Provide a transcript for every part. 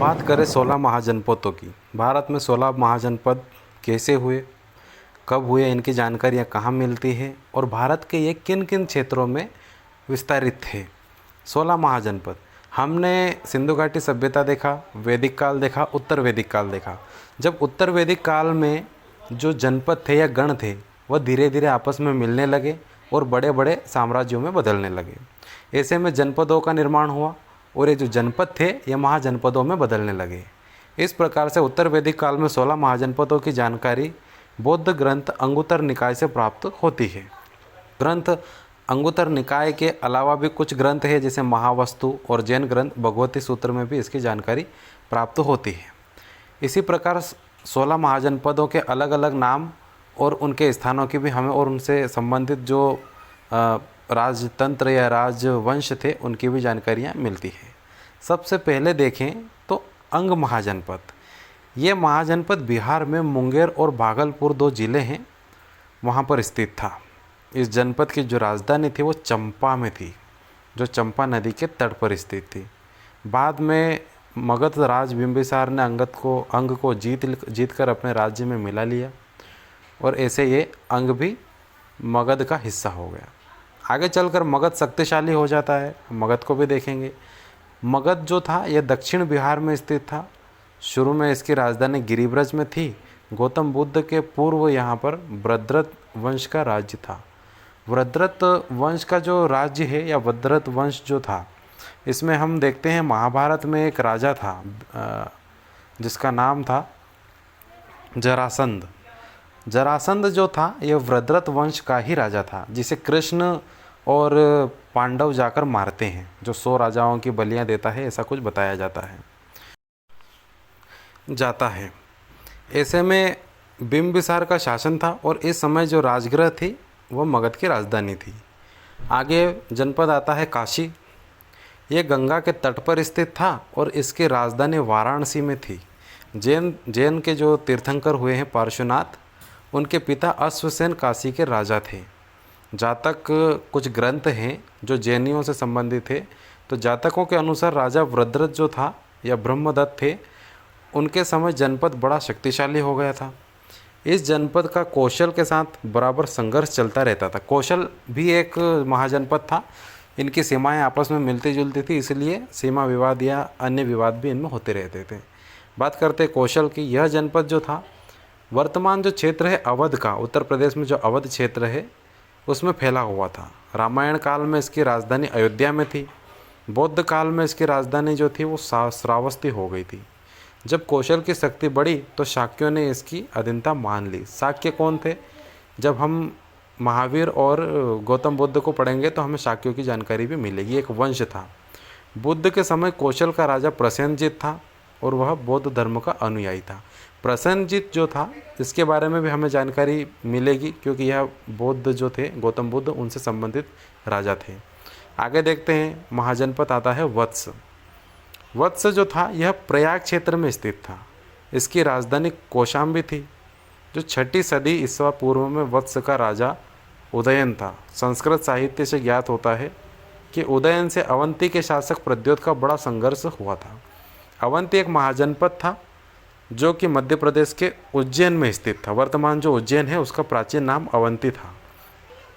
बात करें 16 महाजनपदों की। भारत में 16 महाजनपद कैसे हुए, कब हुए, इनकी जानकारियाँ कहाँ मिलती है और भारत के ये किन किन क्षेत्रों में विस्तारित थे। 16 महाजनपद हमने सिंधु घाटी सभ्यता देखा, वैदिक काल देखा, उत्तर वैदिक काल देखा। जब उत्तर वैदिक काल में जो जनपद थे या गण थे वह धीरे धीरे आपस में मिलने लगे और बड़े बड़े साम्राज्यों में बदलने लगे। ऐसे में जनपदों का निर्माण हुआ और ये जो जनपद थे ये महाजनपदों में बदलने लगे। इस प्रकार से उत्तर वैदिक काल में 16 महाजनपदों की जानकारी बौद्ध ग्रंथ अंगुत्तर निकाय से प्राप्त होती है। ग्रंथ अंगुत्तर निकाय के अलावा भी कुछ ग्रंथ हैं जैसे महावस्तु और जैन ग्रंथ भगवती सूत्र में भी इसकी जानकारी प्राप्त होती है। इसी प्रकार 16 महाजनपदों के अलग अलग नाम और उनके स्थानों की भी हमें और उनसे संबंधित जो राजतंत्र या राजवंश थे उनकी भी जानकारियाँ मिलती है। सबसे पहले देखें तो अंग महाजनपद। ये महाजनपद बिहार में मुंगेर और भागलपुर 2 जिले हैं वहाँ पर स्थित था। इस जनपद की जो राजधानी थी वो चंपा में थी, जो चंपा नदी के तट पर स्थित थी। बाद में मगध राज बिंबिसार ने अंग को जीत कर अपने राज्य में मिला लिया और ऐसे ये अंग भी मगध का हिस्सा हो गया। आगे चलकर मगध शक्तिशाली हो जाता है, मगध को भी देखेंगे। मगध जो था यह दक्षिण बिहार में स्थित था। शुरू में इसकी राजधानी गिरिब्रज में थी। गौतम बुद्ध के पूर्व यहाँ पर वृद्रथ वंश का राज्य था। वृद्रथ वंश का जो राज्य है या वृद्रथ वंश जो था, इसमें हम देखते हैं महाभारत में एक राजा था जिसका नाम था जरासंध। जरासंध जो था यह वृद्रथ वंश का ही राजा था, जिसे कृष्ण और पांडव जाकर मारते हैं, जो 100 राजाओं की बलियां देता है, ऐसा कुछ बताया जाता है। ऐसे में बिंबिसार का शासन था और इस समय जो राजगृह थी वह मगध की राजधानी थी। आगे जनपद आता है काशी। ये गंगा के तट पर स्थित था और इसकी राजधानी वाराणसी में थी। जैन के जो तीर्थंकर हुए हैं पार्श्वनाथ, उनके पिता अश्वसेन काशी के राजा थे। जातक कुछ ग्रंथ हैं जो जैनियों से संबंधित थे, तो जातकों के अनुसार राजा वृद्रथ जो था या ब्रह्मदत्त थे, उनके समय जनपद बड़ा शक्तिशाली हो गया था। इस जनपद का कौशल के साथ बराबर संघर्ष चलता रहता था। कौशल भी एक महाजनपद था, इनकी सीमाएं आपस में मिलती जुलती थी, इसलिए सीमा विवाद या अन्य विवाद भी इनमें होते रहते थे। बात करते कौशल की। यह जनपद जो था वर्तमान जो क्षेत्र है अवध का, उत्तर प्रदेश में जो अवध क्षेत्र है उसमें फैला हुआ था। रामायण काल में इसकी राजधानी अयोध्या में थी। बौद्ध काल में इसकी राजधानी जो थी वो श्रावस्ती हो गई थी। जब कौशल की शक्ति बढ़ी तो शाक्यों ने इसकी अधीनता मान ली। शाक्य कौन थे? जब हम महावीर और गौतम बुद्ध को पढ़ेंगे तो हमें शाक्यों की जानकारी भी मिलेगी। एक वंश था। बुद्ध के समय कौशल का राजा प्रसेनजीत था और वह बौद्ध धर्म का अनुयायी था। प्रसेनजीत जो था इसके बारे में भी हमें जानकारी मिलेगी क्योंकि यह बौद्ध जो थे, गौतम बुद्ध, उनसे संबंधित राजा थे। आगे देखते हैं महाजनपद आता है वत्स। वत्स जो था यह प्रयाग क्षेत्र में स्थित था। इसकी राजधानी कौशाम्बी थी। जो 6ठी सदी ईसा पूर्व में वत्स का राजा उदयन था। संस्कृत साहित्य से ज्ञात होता है कि उदयन से अवंती के शासक प्रद्योत का बड़ा संघर्ष हुआ था। अवंती एक महाजनपद था जो कि मध्य प्रदेश के उज्जैन में स्थित था। वर्तमान जो उज्जैन है उसका प्राचीन नाम अवंती था।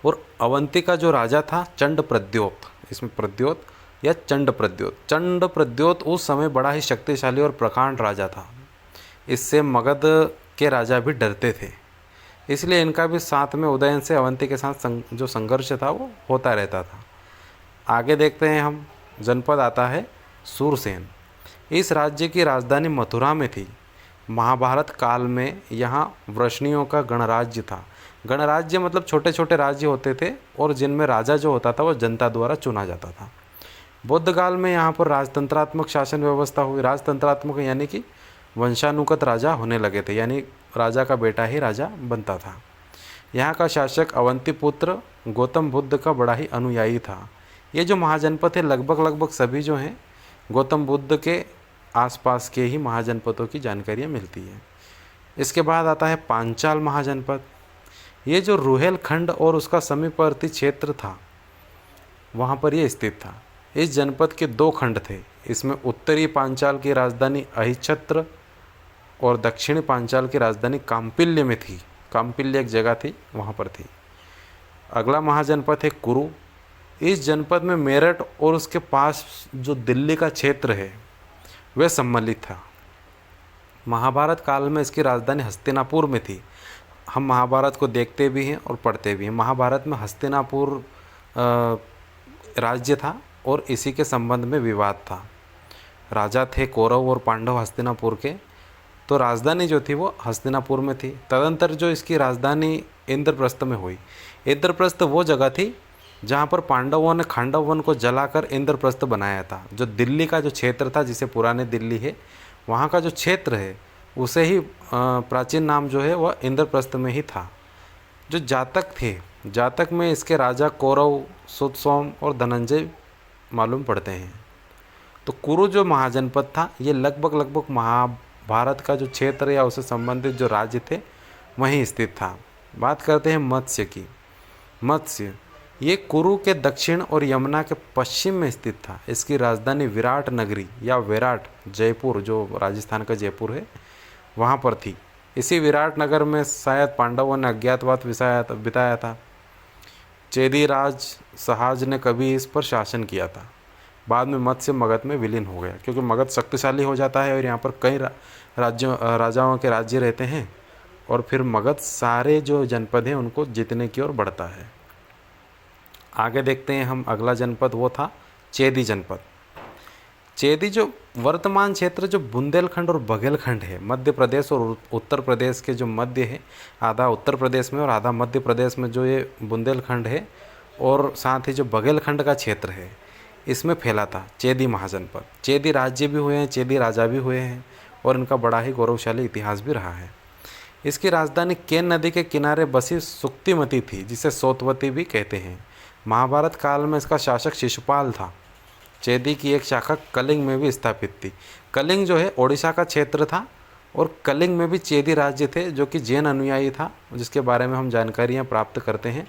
और अवंती का जो राजा था चंड प्रद्योत, इसमें प्रद्योत या चंड प्रद्योत उस समय बड़ा ही शक्तिशाली और प्रकांड राजा था। इससे मगध के राजा भी डरते थे, इसलिए इनका भी साथ में उदयन से अवंती के साथ जो संघर्ष था वो होता रहता था। आगे देखते हैं हम, जनपद आता है सूरसेन। इस राज्य की राजधानी मथुरा में थी। महाभारत काल में यहाँ वृष्णियों का गणराज्य था। गणराज्य मतलब छोटे छोटे राज्य होते थे और जिनमें राजा जो होता था वो जनता द्वारा चुना जाता था। बौद्ध काल में यहाँ पर राजतंत्रात्मक शासन व्यवस्था हुई। राजतंत्रात्मक यानी कि वंशानुगत राजा होने लगे थे, यानी राजा का बेटा ही राजा बनता था। यहाँ का शासक अवंती पुत्र गौतम बुद्ध का बड़ा ही अनुयायी था। ये जो महाजनपद है लगभग सभी जो हैं गौतम बुद्ध के आसपास के ही महाजनपदों की जानकारियाँ मिलती है। इसके बाद आता है पांचाल महाजनपद। ये जो रुहेलखंड और उसका समीपवर्ती क्षेत्र था वहाँ पर ये स्थित था। इस जनपद के 2 खंड थे, इसमें उत्तरी पांचाल की राजधानी अहिच्छत्र और दक्षिणी पांचाल की राजधानी काम्पिल्य में थी। काम्पिल्य एक जगह थी, वहाँ पर थी। अगला महाजनपद है कुरु। इस जनपद में मेरठ और उसके पास जो दिल्ली का क्षेत्र है वह सम्मिलित था। महाभारत काल में इसकी राजधानी हस्तिनापुर में थी। हम महाभारत को देखते भी हैं और पढ़ते भी हैं। महाभारत में हस्तिनापुर राज्य था और इसी के संबंध में विवाद था। राजा थे कौरव और पांडव हस्तिनापुर के, तो राजधानी जो थी वो हस्तिनापुर में थी। तदंतर जो इसकी राजधानी इंद्रप्रस्थ में हुई। इंद्रप्रस्थ वो जगह थी जहाँ पर पांडवों ने खांडव वन को जलाकर इंद्रप्रस्थ बनाया था। जो दिल्ली का जो क्षेत्र था, जिसे पुराने दिल्ली है, वहाँ का जो क्षेत्र है उसे ही प्राचीन नाम जो है वह इंद्रप्रस्थ में ही था। जो जातक थे, जातक में इसके राजा कौरव, सुतसोम और धनंजय मालूम पड़ते हैं। तो कुरु जो महाजनपद था ये लगभग महाभारत का जो क्षेत्र या उससे संबंधित जो राज्य थे वहीं स्थित था। बात करते हैं मत्स्य की। मत्स्य ये कुरु के दक्षिण और यमुना के पश्चिम में स्थित था। इसकी राजधानी विराट नगरी या विराट, जयपुर, जो राजस्थान का जयपुर है, वहाँ पर थी। इसी विराट नगर में शायद पांडवों ने अज्ञातवास बिताया था। चेदी राज सहाज ने कभी इस पर शासन किया था। बाद में मत्स्य मगध में विलीन हो गया, क्योंकि मगध शक्तिशाली हो जाता है और यहाँ पर कई राजाओं के राज्य रहते हैं और फिर मगध सारे जो जनपद हैं उनको जीतने की ओर बढ़ता है। आगे देखते हैं हम। अगला जनपद वो था चेदी जनपद। चेदी जो वर्तमान क्षेत्र जो बुंदेलखंड और बघेलखंड है, मध्य प्रदेश और उत्तर प्रदेश के जो मध्य है, आधा उत्तर प्रदेश में और आधा मध्य प्रदेश में जो ये बुंदेलखंड है और साथ ही जो बघेलखंड का क्षेत्र है, इसमें फैला था चेदी महाजनपद। चेदी राज्य भी हुए हैं, चेदी राजा भी हुए हैं और इनका बड़ा ही गौरवशाली इतिहास भी रहा है। इसकी राजधानी केन नदी के किनारे बसी सुक्तिमती थी, जिसे सोतवती भी कहते हैं। महाभारत काल में इसका शासक शिशुपाल था। चेदी की एक शाखा कलिंग में भी स्थापित थी। कलिंग जो है ओडिशा का क्षेत्र था और कलिंग में भी चेदी राज्य थे जो कि जैन अनुयायी था, जिसके बारे में हम जानकारियाँ प्राप्त करते हैं।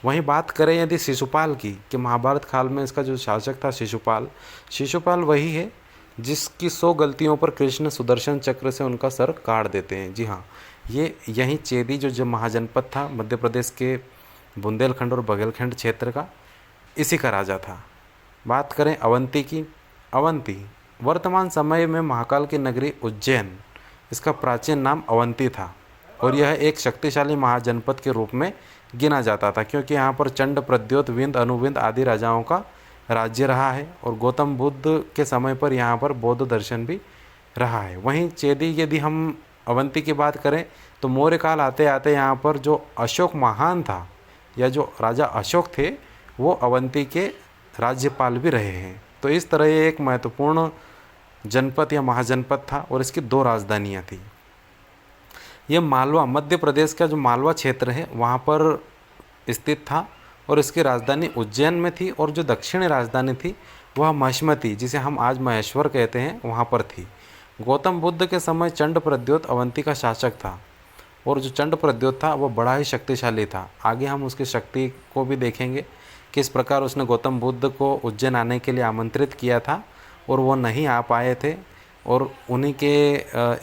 वहीं बात करें यदि शिशुपाल की, कि महाभारत काल में इसका जो शासक था शिशुपाल वही है जिसकी 100 गलतियों पर कृष्ण सुदर्शन चक्र से उनका सर काट देते हैं। जी हाँ, ये यहीं चेदी जो महाजनपद था मध्य प्रदेश के बुंदेलखंड और बघेलखंड क्षेत्र का, इसी का राजा था। बात करें अवंती की। अवंती वर्तमान समय में महाकाल की नगरी उज्जैन, इसका प्राचीन नाम अवंती था और यह एक शक्तिशाली महाजनपद के रूप में गिना जाता था, क्योंकि यहाँ पर चंड, प्रद्योत, विंध्य, अनुविंध्य आदि राजाओं का राज्य रहा है और गौतम बुद्ध के समय पर यहाँ पर बौद्ध दर्शन भी रहा है। वहीं चेदी, यदि हम अवंती की बात करें तो मौर्य काल आते आते यहाँ पर जो अशोक महान था या जो राजा अशोक थे वो अवंती के राज्यपाल भी रहे हैं। तो इस तरह ये एक महत्वपूर्ण जनपद या महाजनपद था और इसकी 2 राजधानियाँ थी। ये मालवा, मध्य प्रदेश का जो मालवा क्षेत्र है वहाँ पर स्थित था और इसकी राजधानी उज्जैन में थी और जो दक्षिणी राजधानी थी वह महिष्मती, जिसे हम आज महेश्वर कहते हैं, वहाँ पर थी। गौतम बुद्ध के समय चंड प्रद्योत अवंती का शासक था और जो चंड प्रद्योत था वो बड़ा ही शक्तिशाली था। आगे हम उसकी शक्ति को भी देखेंगे, किस प्रकार उसने गौतम बुद्ध को उज्जैन आने के लिए आमंत्रित किया था और वो नहीं आ पाए थे और उन्हीं के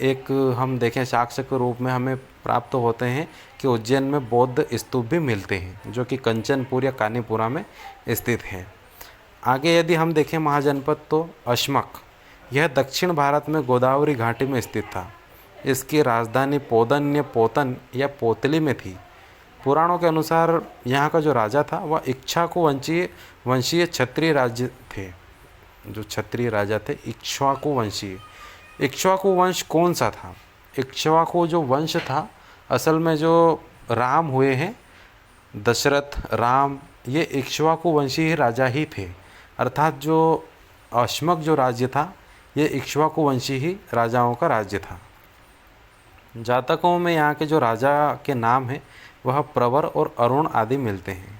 एक हम देखें साक्ष्य के रूप में हमें प्राप्त होते हैं कि उज्जैन में बौद्ध स्तूप भी मिलते हैं जो कि कंचनपुर या कानीपुरा में स्थित है। आगे यदि हम देखें महाजनपद तो अश्मक, यह दक्षिण भारत में गोदावरी घाटी में स्थित था। इसकी राजधानी पोतन या पोतली में थी। पुराणों के अनुसार यहाँ का जो राजा था वह इक्ष्वाकु वंशीय क्षत्रिय राज्य थे। जो क्षत्रिय राजा थे इक्ष्वाकु वंशीय। इक्ष्वाकु वंश कौन सा था? इक्ष्वाकु जो वंश था असल में जो राम हुए हैं, दशरथ, राम, ये इक्ष्वाकु वंशीय राजा ही थे। अर्थात जो अश्मक जो राज्य था ये इक्ष्वाकु वंशी ही राजाओं का राज्य था। जातकों में यहाँ के जो राजा के नाम हैं वह प्रवर और अरुण आदि मिलते हैं।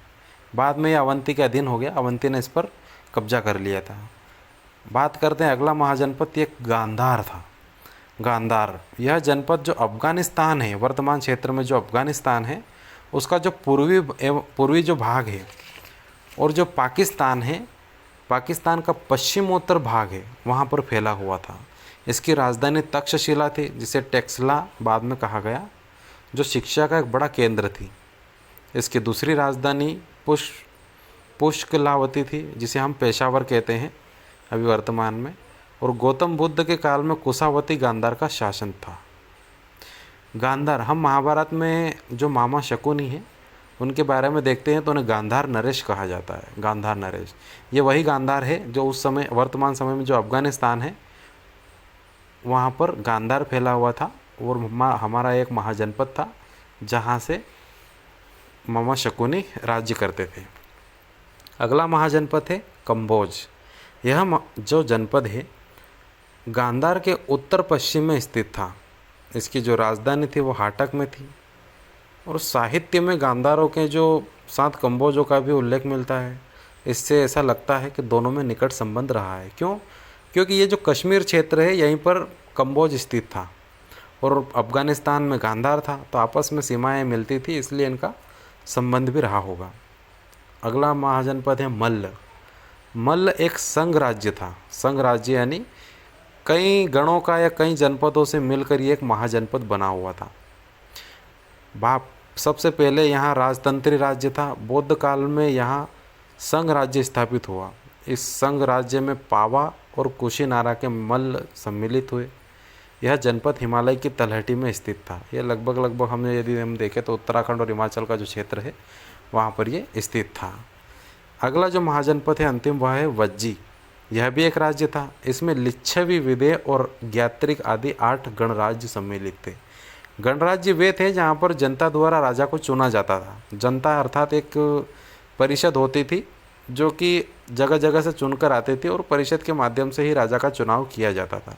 बाद में यह अवंती के अधीन हो गया, अवंती ने इस पर कब्जा कर लिया था। बात करते हैं अगला महाजनपद, एक गांधार था। गांधार यह जनपद जो अफ़गानिस्तान है, वर्तमान क्षेत्र में जो अफ़गानिस्तान है उसका जो पूर्वी जो भाग है और जो पाकिस्तान है पाकिस्तान का पश्चिमोत्तर भाग है वहाँ पर फैला हुआ था। इसकी राजधानी तक्षशिला थी, जिसे टेक्सला बाद में कहा गया, जो शिक्षा का एक बड़ा केंद्र थी। इसकी दूसरी राजधानी पुष्कलावती थी, जिसे हम पेशावर कहते हैं अभी वर्तमान में। और गौतम बुद्ध के काल में कुशावती गांधार का शासन था। गांधार, हम महाभारत में जो मामा शकुनी हैं उनके बारे में देखते हैं तो उन्हें गांधार नरेश कहा जाता है। गांधार नरेश ये वही गांधार है जो उस समय वर्तमान समय में जो अफ़गानिस्तान है वहाँ पर गांधार फैला हुआ था और हमारा एक महाजनपद था जहाँ से मामा शकुनी राज्य करते थे। अगला महाजनपद है कंबोज। यह जो जनपद है गांधार के उत्तर पश्चिम में स्थित था। इसकी जो राजधानी थी वो हाटक में थी। और साहित्य में गांधारों के जो साथ कंबोजों का भी उल्लेख मिलता है। इससे ऐसा लगता है कि दोनों में निकट संबंध रहा है। क्यों? क्योंकि ये जो कश्मीर क्षेत्र है यहीं पर कंबोज स्थित था और अफ़गानिस्तान में गांधार था, तो आपस में सीमाएं मिलती थी, इसलिए इनका संबंध भी रहा होगा। अगला महाजनपद है मल्ल। मल्ल एक संघ राज्य था। संघ राज्य यानी कई गणों का या कई जनपदों से मिलकर ये एक महाजनपद बना हुआ था। सबसे पहले यहाँ राजतंत्री राज्य था। बौद्ध काल में यहाँ संघ राज्य स्थापित हुआ। इस संघ राज्य में पावा और कुशीनारा के मल्ल सम्मिलित हुए। यह जनपद हिमालय की तलहटी में स्थित था। यह लगभग यदि हम देखें तो उत्तराखंड और हिमाचल का जो क्षेत्र है वहाँ पर ये स्थित था। अगला जो महाजनपद है अंतिम वह है वज्जी। यह भी एक राज्य था। इसमें लिच्छवी, विदेह और ज्ञात्रिक आदि 8 गणराज्य सम्मिलित थे। गणराज्य वे थे जहाँ पर जनता द्वारा राजा को चुना जाता था। जनता अर्थात एक परिषद होती थी जो कि जगह जगह से चुनकर आती थी और परिषद के माध्यम से ही राजा का चुनाव किया जाता था।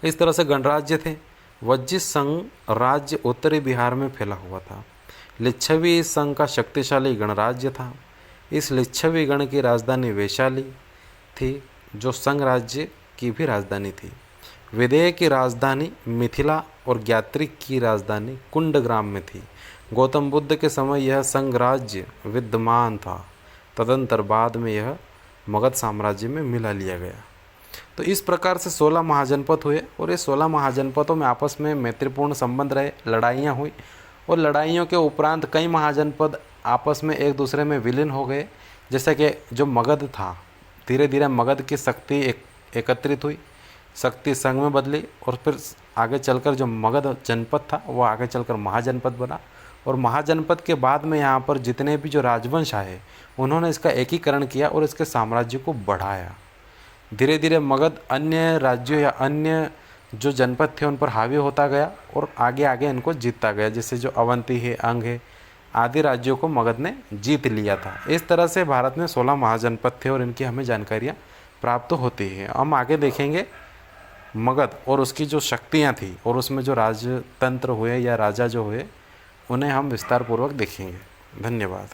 इस तरह से गणराज्य थे। वज्जी संघ राज्य उत्तरी बिहार में फैला हुआ था। लिच्छवी इस संघ का शक्तिशाली गणराज्य था। इस लिच्छवी गण की राजधानी वैशाली थी, जो संघ राज्य की भी राजधानी थी। विदेह की राजधानी मिथिला और ज्ञात्रिक की राजधानी कुंडग्राम में थी। गौतम बुद्ध के समय यह संघ राज्य विद्यमान था। तदंतर बाद में यह मगध साम्राज्य में मिला लिया गया। तो इस प्रकार से 16 महाजनपद हुए और ये 16 महाजनपदों में आपस में मैत्रीपूर्ण संबंध रहे, लड़ाइयाँ हुई और लड़ाइयों के उपरांत कई महाजनपद आपस में एक दूसरे में विलीन हो गए। जैसे कि जो मगध था, धीरे धीरे मगध की शक्ति एकत्रित हुई, शक्ति संघ में बदली और फिर आगे चलकर जो मगध जनपद था वो आगे चलकर महाजनपद बना। और महाजनपद के बाद में यहाँ पर जितने भी जो राजवंश आए उन्होंने इसका एकीकरण किया और इसके साम्राज्य को बढ़ाया। धीरे धीरे मगध अन्य राज्यों या अन्य जो जनपद थे उन पर हावी होता गया और आगे आगे इनको जीतता गया। जैसे जो अवंती है, अंग है आदि राज्यों को मगध ने जीत लिया था। इस तरह से भारत में 16 महाजनपद थे और इनकी हमें जानकारियाँ प्राप्त होती है। हम आगे देखेंगे मगध और उसकी जो शक्तियाँ थी और उसमें जो राजतंत्र हुए या राजा जो हुए उन्हें हम विस्तारपूर्वक देखेंगे। धन्यवाद।